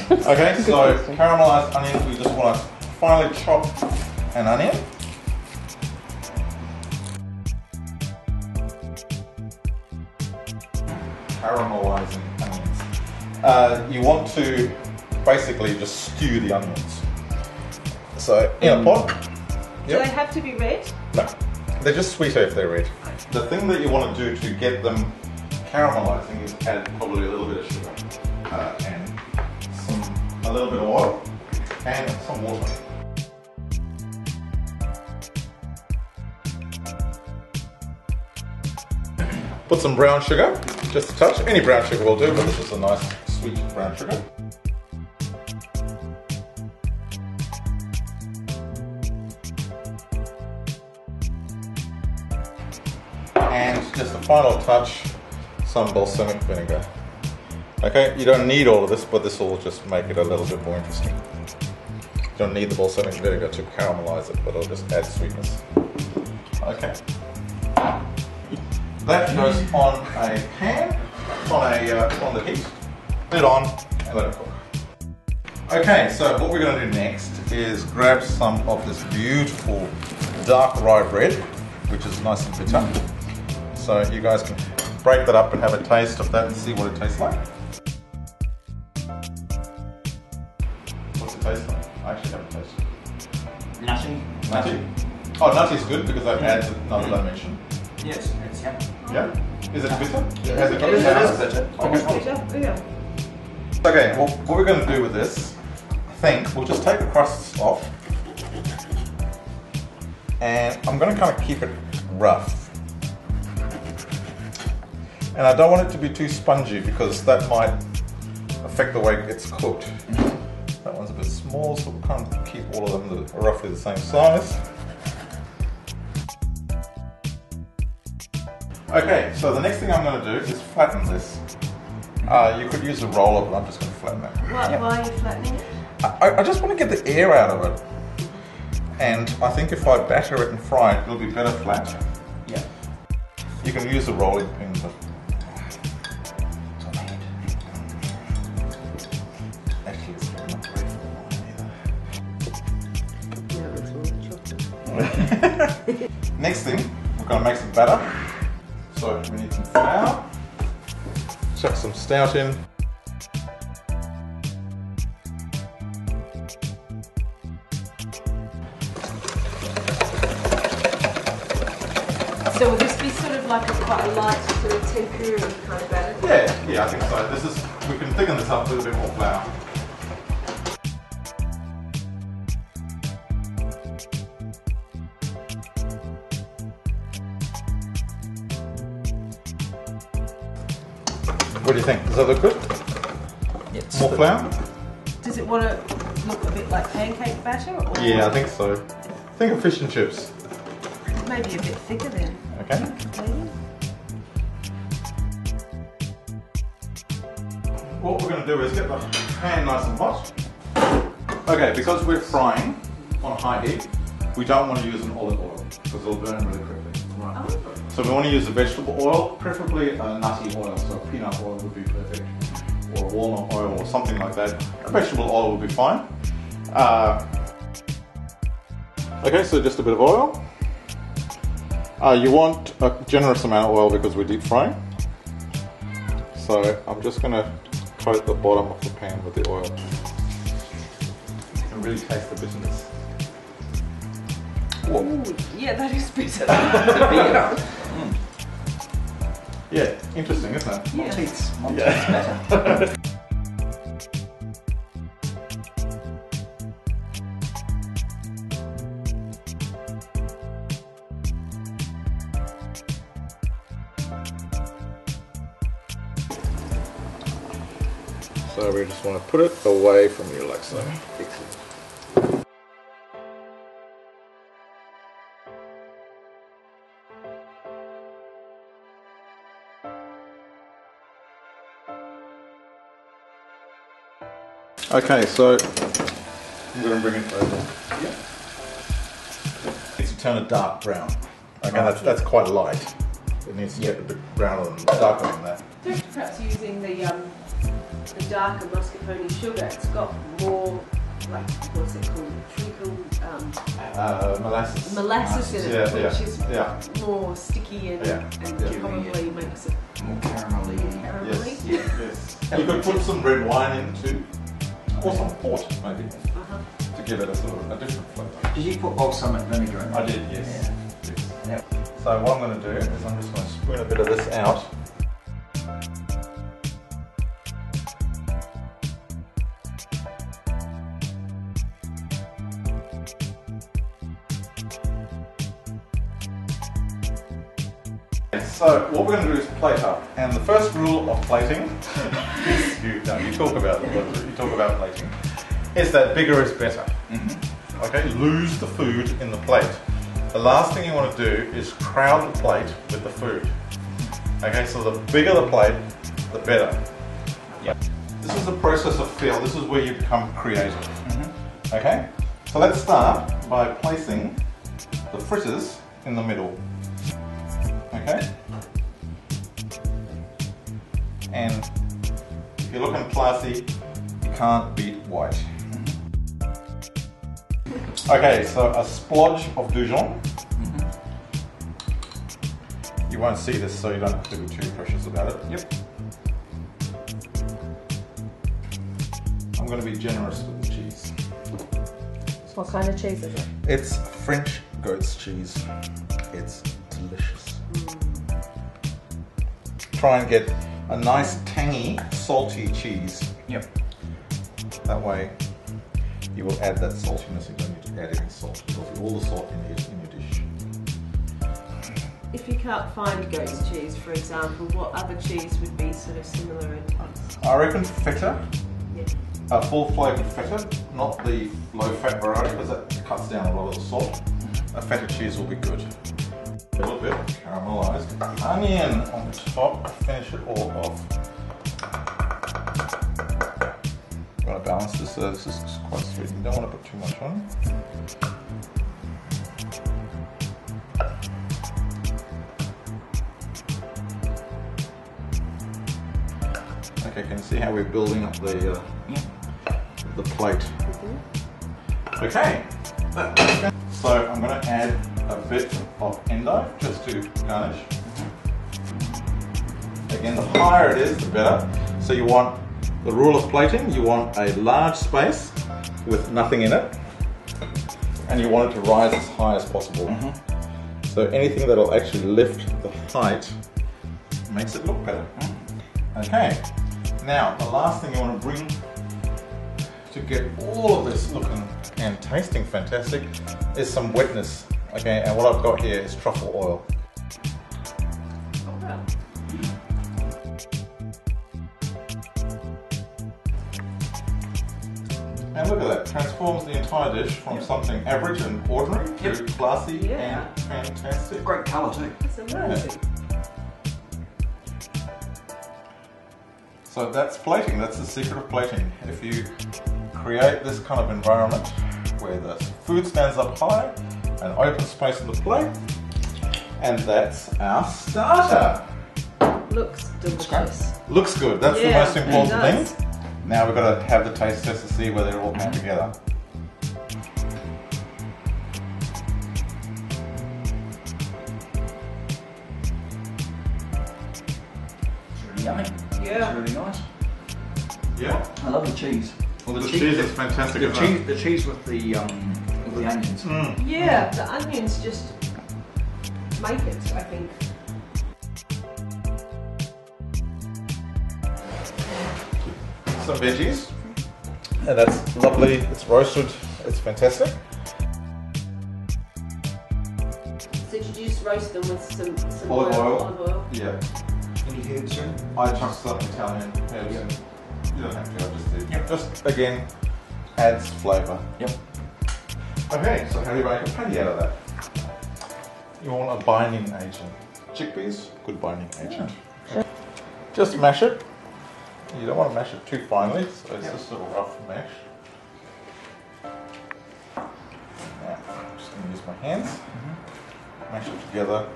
Okay, so caramelized onions, we just want to finely chop an onion. Caramelizing onions. You want to basically just stew the onions. So in a pot. Do they have to be red? No, they're just sweeter if they're red. The thing that you want to do to get them caramelizing is add probably a little bit of sugar and a little bit of oil and some water. Put some brown sugar, just a touch. Any brown sugar will do, but this is a nice sweet brown sugar. And just a final touch, some balsamic vinegar. Okay, you don't need all of this, but this will just make it a little bit more interesting. You don't need the balsamic vinegar to caramelize it, but it'll just add sweetness. Okay. That goes on a pan, on the heat, lid on, and let it cook. Okay, so what we're going to do next is grab some of this beautiful dark rye bread, which is nice and bitter. So you guys can break that up and have a taste of that and see what it tastes like. What's it taste like? I actually haven't tasted it. Nutty. Nutty? Oh, nutty is good because that adds another dimension. Yes, it's yum. Yeah? Is it bitter? Yeah. Has it got It is bitter. Okay. Yeah. Okay, well, what we're going to do with this, I think, we'll just take the crusts off. And I'm going to kind of keep it rough. And I don't want it to be too spongy because that might affect the way it's cooked. That one's a bit small, so we'll kind of keep all of them roughly the same size. Okay, so the next thing I'm going to do is flatten this. You could use a roller, but I'm just going to flatten that. Why are you flattening it? I just want to get the air out of it. And I think if I batter it and fry it, it'll be better flat. Yeah. You can use a rolling pin, but actually it's not great for the wine either. Next thing, we're going to make some batter. So we need some flour. Chuck some stout in. So will this be sort of like quite a light sort of tempura kind of batter? Yeah, I think so. We can thicken this up with a bit more flour. What do you think? Does that look good? Yes. More flour? Does it want to look a bit like pancake batter? Or Yeah, I think so. Think of fish and chips. maybe a bit thicker then. Okay. Maybe. What we're going to do is get the pan nice and hot. Okay, because we're frying on high heat, we don't want to use an olive oil because it'll burn really quickly. Oh. So we want to use a vegetable oil, preferably a nutty oil, so peanut oil would be perfect, or walnut oil or something like that. A vegetable oil would be fine. Okay, so just a bit of oil. You want a generous amount of oil because we're deep frying. So I'm just going to coat the bottom of the pan with the oil. You can really taste the bitterness. Ooh, yeah, that is bitter. Yeah, interesting, isn't it? Yeah. Monteith's Yeah. better. So we just want to put it away from you like so. Okay, so I'm going to bring it over. Yeah. It's to turn a dark brown. Okay, that's quite light. It needs to get a bit browner than darker than that. Perhaps using the the darker mascarpone sugar, it's got more, like, what's it called? Treacle, molasses. molasses in it, Yeah, which is yeah. more sticky and, Yeah. probably makes it More caramelly. caramelly. Yes, yes. You could put some red wine in too, or some port maybe, to give it a sort of a different flavour. Did you put balsamic vinegar in? I did, yes. Yeah. Yes. Yep. So what I'm going to do is I'm just going to spoon a bit of this out. So what we're going to do is plate up, and the first rule of plating is you talk about plating, is that bigger is better. Okay, lose the food in the plate. The last thing you want to do is crowd the plate with the food. Okay, so the bigger the plate, the better. Yep. This is the process of feel. This is where you become creative. Okay, so let's start by placing the fritters in the middle. Okay, and if you're looking classy, you can't beat white. Okay, so a splodge of Dijon. You won't see this, so you don't have to be too precious about it. Yep. I'm going to be generous with the cheese. What kind of cheese is it? It's French goat's cheese. It's delicious. Try and get a nice tangy, salty cheese. Yep. That way you will add that saltiness. You don't need to add any salt. You'll get all the salt in your dish. If you can't find goat's cheese, for example, what other cheese would be sort of similar in taste? I reckon feta, Yeah. a full flavoured feta, not the low fat variety because that cuts down a lot of the salt. A feta cheese will be good. A little bit of caramelised onion on top, finish it all off. You want to balance this, this is quite sweet, you don't want to put too much on. Okay, can you see how we're building up the plate? Okay, so I'm going to add a bit of endive just to garnish. Again, the higher it is, the better. So you want, the rule of plating, you want a large space with nothing in it, and you want it to rise as high as possible. So anything that will actually lift the height makes it look better. Okay, now the last thing you want to bring to get all of this looking and tasting fantastic is some wetness. Okay, and what I've got here is truffle oil. And look at that, transforms the entire dish from something average and ordinary to classy and fantastic. Great colour too. That's amazing. So that's plating, that's the secret of plating. If you create this kind of environment where the food stands up high, an open space on the plate, and that's our starter. Looks delicious. Looks good, that's the Yeah, most it important does. thing. Now we've got to have the taste test to see whether they all come together. It's really yummy. Yeah. It's really nice. Yeah. I love the cheese. Well, the cheese is fantastic. The cheese with the onions. Yeah, the onions just make it, I think. Some veggies, and that's lovely. It's roasted. It's fantastic. So did you just roast them with some Olive oil. Olive oil? Yeah. Any herbs in? I chucked some Italian herbs in. You don't have to. I just did. Yep. Just again adds flavour. Yep. Okay, so how do you make a patty out of that? You want a binding agent. Chickpeas, good binding agent. Just mash it. You don't want to mash it too finely, so it's just a little rough mash. Now, I'm just going to use my hands. Mash it together.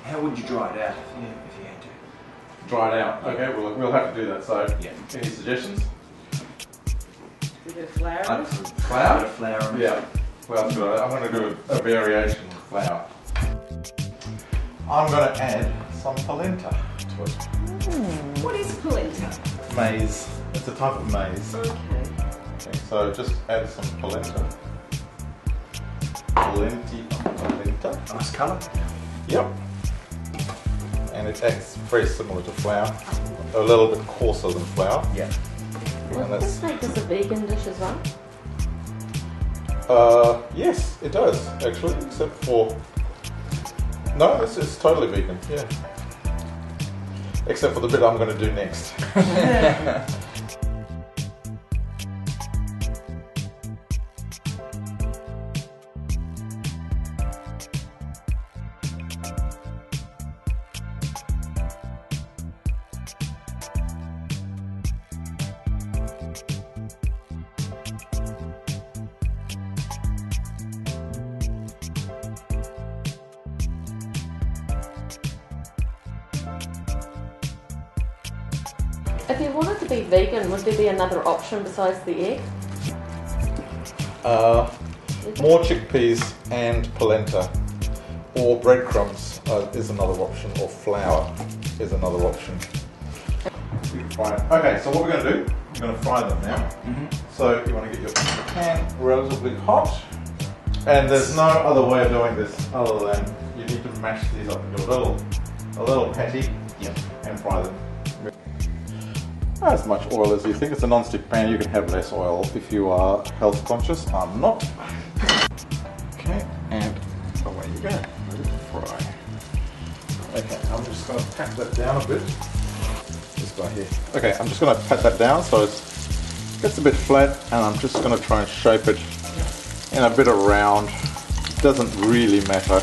How would you dry it out if you had to? Dry it out. Okay, we'll have to do that. So, Yeah. any suggestions? A bit of flour. I'd in it. put Flour? a bit of flour on it. Yeah. Flour's good. I'm going to do a variation with flour. I'm going to add some polenta to it. What is polenta? Maize. It's a type of maize. Okay. Okay, so just add some polenta. Polenta. Nice colour. Yep. And it acts very similar to flour. A little bit coarser than flour. Yeah. And Does that's, this make this a vegan dish as well? yes, it does actually, except for no, it's totally vegan. Yeah. Except for the bit I'm going to do next. If you wanted to be vegan, would there be another option besides the egg? More chickpeas and polenta, or breadcrumbs is another option, or flour is another option. Okay, so what we're going to do, we're going to fry them now. So you want to get your pan relatively hot, and there's no other way of doing this other than you need to mash these up into a little patty, and fry them. As much oil as you think. It's a non-stick pan. You can have less oil if you are health conscious. I'm not. Okay, and away you go. Ready to fry. Okay, I'm just going to pat that down a bit. This guy here. Okay, I'm just going to pat that down so it gets a bit flat, and I'm just going to try and shape it in a bit of round. It doesn't really matter.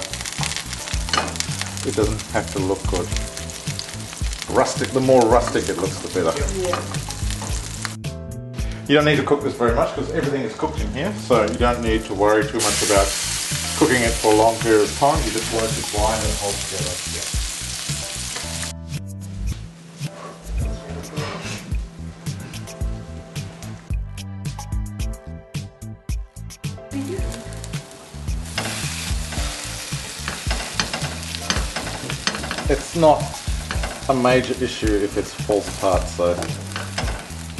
It doesn't have to look good. Rustic, the more rustic it looks, the better. Yeah. You don't need to cook this very much because everything is cooked in here, so you don't need to worry too much about cooking it for a long period of time. You just want it to bind and hold together. It's not a major issue if it falls apart, so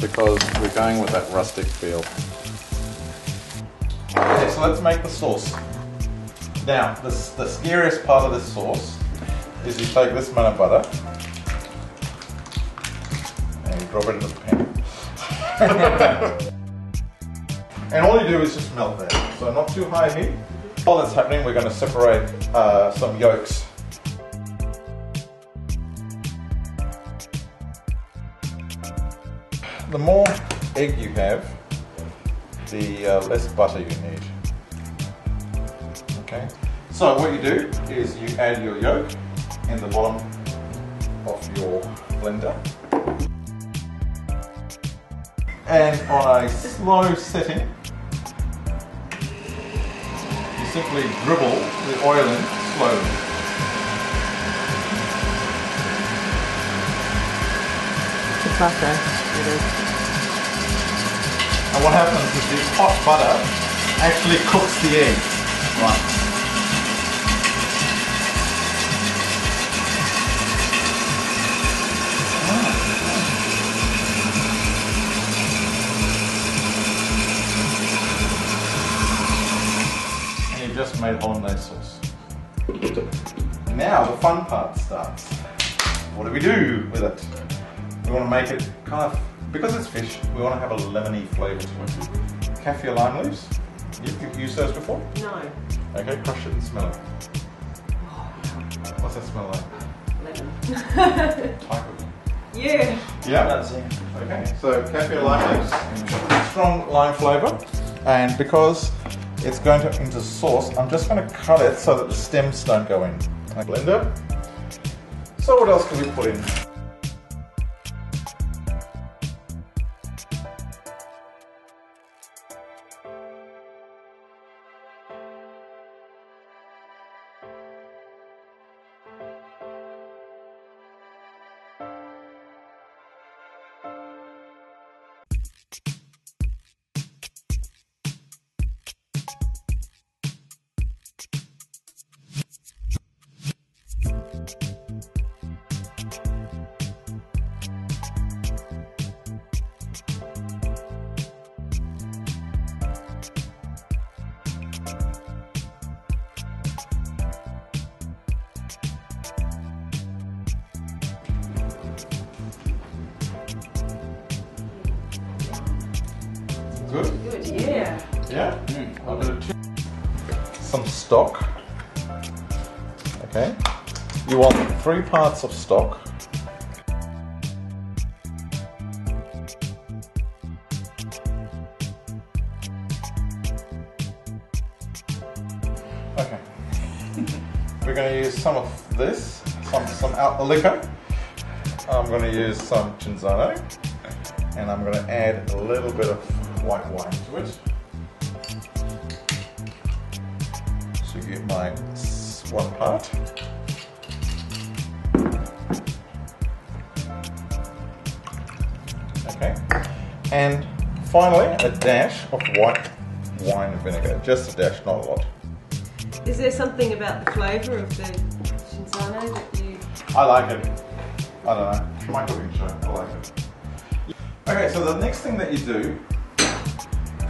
because we're going with that rustic feel. Okay, so let's make the sauce. Now, the scariest part of this sauce is you take this amount of butter and you drop it into the pan. And all you do is just melt that, so not too high heat. While that's happening, we're going to separate some yolks. The more egg you have, the less butter you need. Okay, so what you do is you add your yolk in the bottom of your blender, and on a slow setting, you simply dribble the oil in slowly. It's butter. And what happens is the hot butter actually cooks the egg. Right. And you've just made hollandaise sauce. Now the fun part starts. What do we do with it? We want to make it kind of, because it's fish, we want to have a lemony flavour to it. Kaffir lime leaves. You've used those before? No. Okay, crush it and smell it. What's that smell like? Lemon. Type of. Yeah. Yeah? That's it. Okay, so kaffir lime leaves. Strong lime flavour. And because it's going into sauce, I'm just going to cut it so that the stems don't go in. A blender. So what else can we put in? Good? Good, yeah. Yeah? I'll do some stock. Okay. You want 3 parts of stock. Okay. We're going to use some of this, some liquor. I'm going to use some Cinzano, and I'm going to add a little bit of white wine to it. So you get my 1 part. Okay. And finally, a dash of white wine vinegar. Just a dash, not a lot. Is there something about the flavour of the Cinzano that you... I like it. I don't know. It's my cooking show. I like it. Okay, so the next thing that you do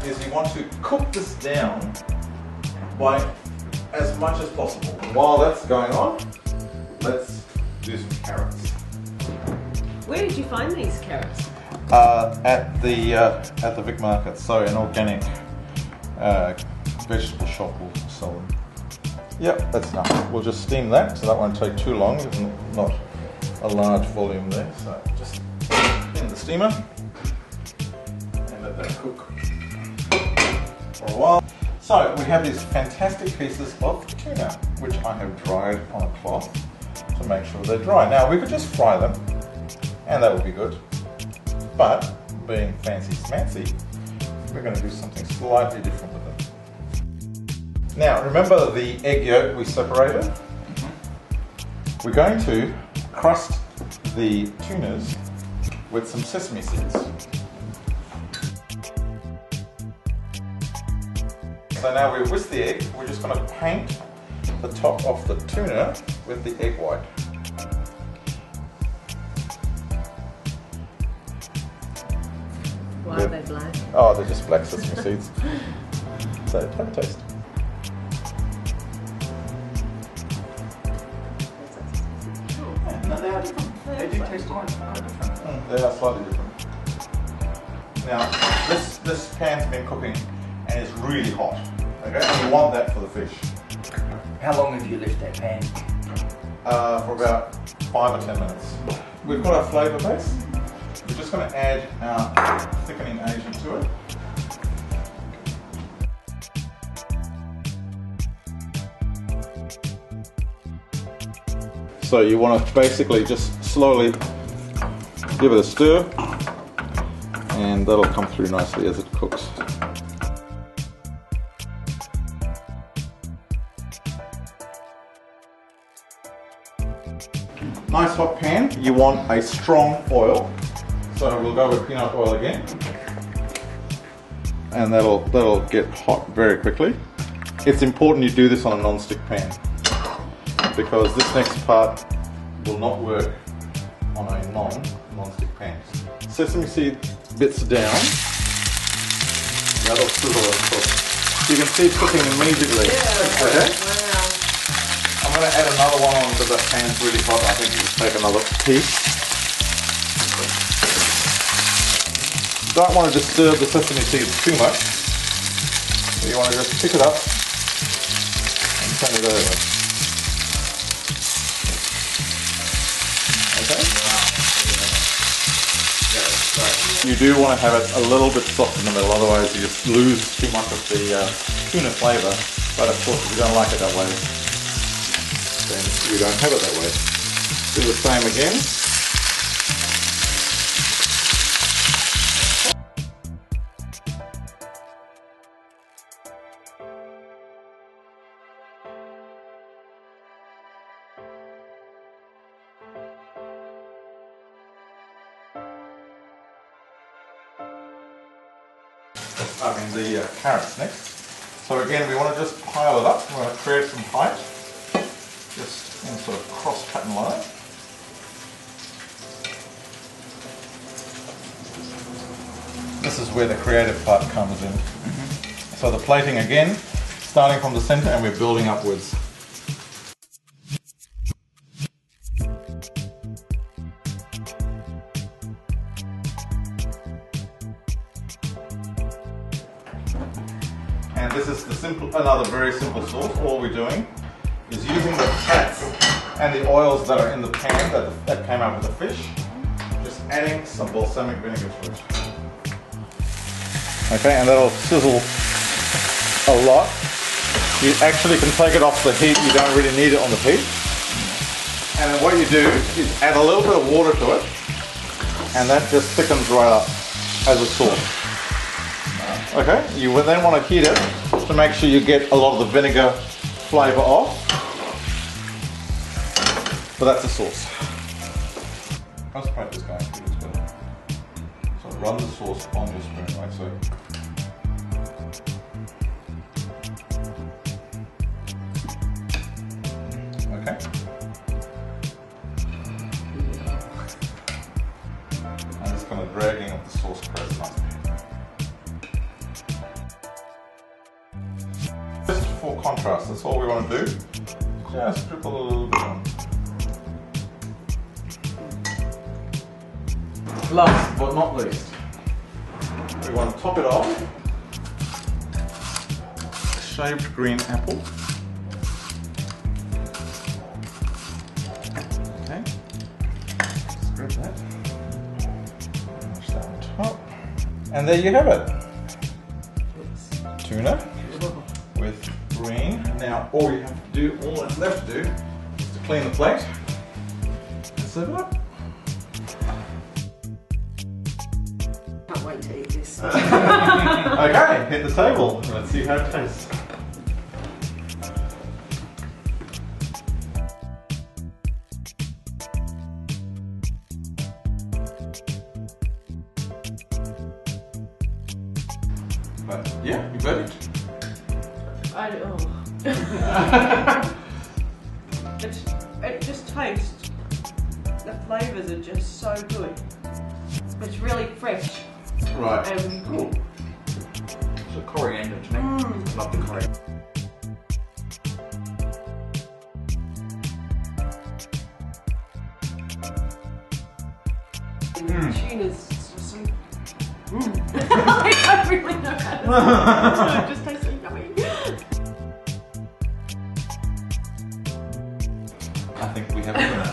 is you want to cook this down by as much as possible. While that's going on, let's do some carrots. Where did you find these carrots? At the Vic Market, so an organic vegetable shop will sell them. Yep, that's enough. We'll just steam that, so that won't take too long. There's not a large volume there, so just in the steamer and let that cook for a while. So we have these fantastic pieces of tuna, which I have dried on a cloth to make sure they're dry. Now we could just fry them, and that would be good. But being fancy smancy, we're going to do something slightly different with them. Now remember the egg yolk we separated? We're going to crust the tunas with some sesame seeds. So now we've whisked the egg, we're just going to paint the top of the tuna with the egg white. Why are they black? Oh, they're just black sesame seeds. So have a taste. No, they are different. They do taste quite different. They are slightly different. Now, this pan's been cooking and it's really hot. Okay, and you want that for the fish. How long have you left that pan? For about 5 or 10 minutes. We've got our flavour base. We're just going to add our thickening agent to it. So you want to basically just slowly give it a stir, and that'll come through nicely as it cooks. Nice hot pan. You want a strong oil, so we'll go with peanut oil again, and that'll get hot very quickly. It's important you do this on a non-stick pan, because this next part will not work on a non-stick pan. Sesame seed bits down, that'll sizzle and cook. You can see it cooking immediately. Yeah, Okay? wow. I'm going to add another one on because that pan's really hot. I think we'll take another piece. Don't want to disturb the sesame seeds too much. So you want to just pick it up and turn it over. Okay? You do want to have it a little bit soft in the middle, otherwise you just lose too much of the tuna flavour. But of course, if you don't like it that way, then you don't have it that way. Do the same again. The carrots next. So again, we want to just pile it up. We want to create some height, just in sort of cross pattern line. This is where the creative part comes in. So the plating again, starting from the center, and we're building upwards. And this is another very simple sauce. All we're doing is using the fats and the oils that are in the pan that came out with the fish, just adding some balsamic vinegar to it. Okay, and that'll sizzle a lot. You actually can take it off the heat, you don't really need it on the heat. And then what you do is add a little bit of water to it, and that just thickens right up as a sauce. Okay, you will then want to heat it to make sure you get a lot of the vinegar flavour off. But that's the sauce. I'll spray this guy. So run the sauce on your spoon, like so. Okay. I'm just kind of dragging up the sauce press nicely. Just for contrast, that's all we want to do. Just dribble a little bit on. Last but not least, we want to top it off. Shaved green apple. Okay. Spread that. Push that on top. And there you have it. Tuna with green. Now all you have to do, all that's left to do, is to clean the plate and serve it up. Can't wait to eat this. Okay, hit the table. Let's see how it tastes. But yeah, you verdict. It just tastes, the flavours are just so good. It's really fresh. Right. Cool. It's a coriander to me. I love the coriander. Tuna's so... I don't really know how to it just tastes so yummy. I think we have a winner.